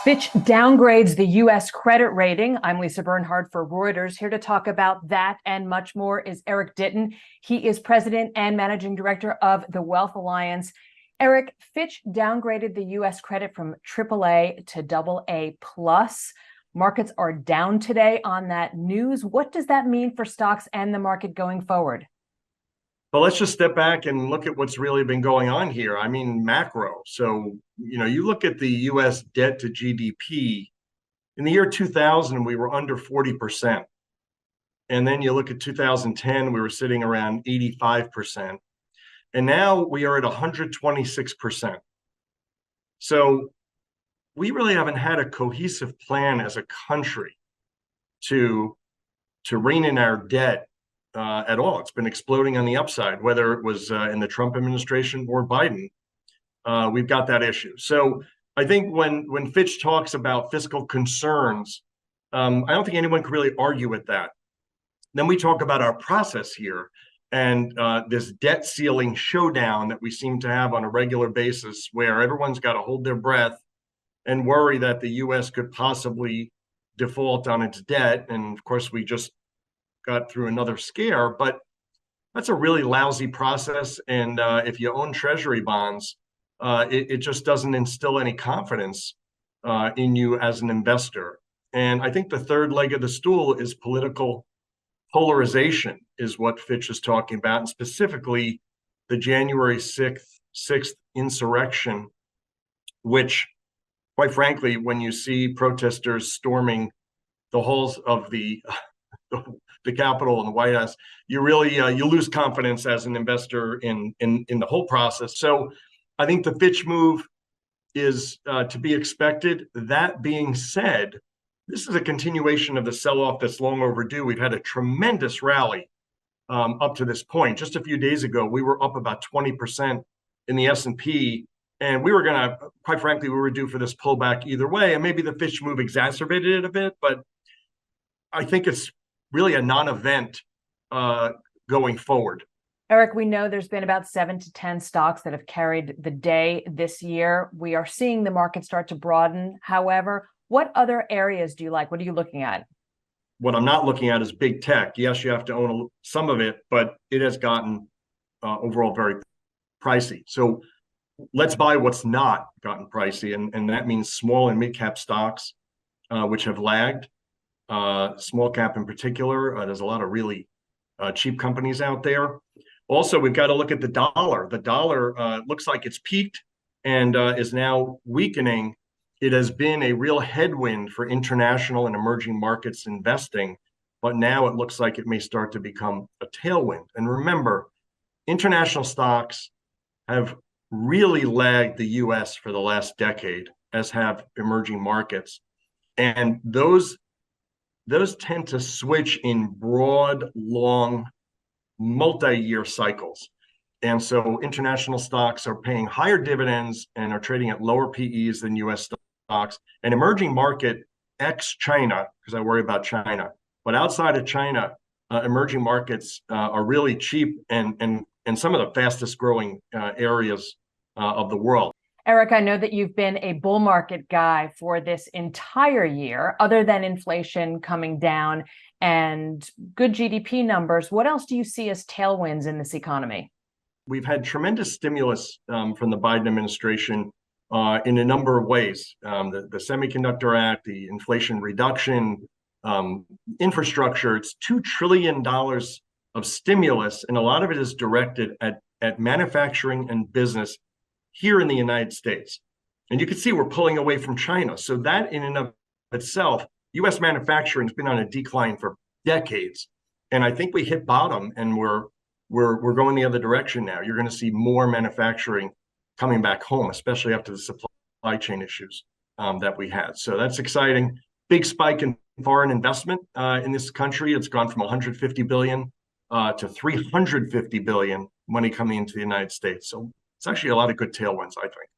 Fitch downgrades the U.S. credit rating. I'm Lisa Bernhard for Reuters. Here to talk about that and much more is Eric Ditton. He is president and managing director of the Wealth Alliance. Eric, Fitch downgraded the U.S. credit from AAA to AA+. Markets are down today on that news. What does that mean for stocks and the market going forward? But let's just step back and look at what's really been going on here. I mean, macro. So, you look at the US debt to GDP. In the year 2000, we were under 40%. And then you look at 2010, we were sitting around 85%. And now we are at 126%. So we really haven't had a cohesive plan as a country to rein in our debt at all. It's been exploding on the upside, whether it was in the Trump administration or Biden. We've got that issue. So I think when Fitch talks about fiscal concerns, I don't think anyone could really argue with that. Then we talk about our process here and this debt ceiling showdown that we seem to have on a regular basis, where everyone's got to hold their breath and worry that the U.S. could possibly default on its debt. And of course, we just got through another scare, but that's a really lousy process. And if you own treasury bonds, it just doesn't instill any confidence in you as an investor. And I think the third leg of the stool is political polarization, is what Fitch is talking about, and specifically the January 6th insurrection, which, quite frankly, when you see protesters storming the halls of the Capitol and the White House, you really you lose confidence as an investor in the whole process. So I think the Fitch move is to be expected. That being said, this is a continuation of the sell-off that's long overdue. We've had a tremendous rally up to this point. Just a few days ago, we were up about 20% in the S&P, and we were going to, quite frankly, we were due for this pullback either way. And maybe the Fitch move exacerbated it a bit, but I think it's really a non-event going forward. Eric, we know there's been about 7 to 10 stocks that have carried the day this year. We are seeing the market start to broaden. However, what other areas do you like? What are you looking at? What I'm not looking at is big tech. Yes, you have to own some of it, but it has gotten overall very pricey. So let's buy what's not gotten pricey, and that means small and mid-cap stocks, which have lagged. Small cap in particular, there's a lot of really cheap companies out there. Also, we've got to look at the dollar. The dollar looks like it's peaked and is now weakening. It has been a real headwind for international and emerging markets investing, but now it looks like it may start to become a tailwind. And remember, international stocks have really lagged the U.S. for the last decade, as have emerging markets. And those tend to switch in broad, long, multi-year cycles. And so international stocks are paying higher dividends and are trading at lower PEs than U.S. stocks. And emerging market ex-China, because I worry about China, but outside of China, emerging markets are really cheap and some of the fastest growing areas of the world. Eric, I know that you've been a bull market guy for this entire year, other than inflation coming down and good GDP numbers. What else do you see as tailwinds in this economy? We've had tremendous stimulus from the Biden administration in a number of ways. The Semiconductor Act, the Inflation Reduction, infrastructure. It's $2 trillion of stimulus, and a lot of it is directed at manufacturing and business here in the United States. And you can see we're pulling away from China. So that in and of itself, U.S. manufacturing has been on a decline for decades. And I think we hit bottom and we're going the other direction now. You're going to see more manufacturing coming back home, especially after the supply chain issues that we had. So that's exciting. Big spike in foreign investment in this country. It's gone from 150 billion to 350 billion money coming into the United States. So it's actually a lot of good tailwinds, I think.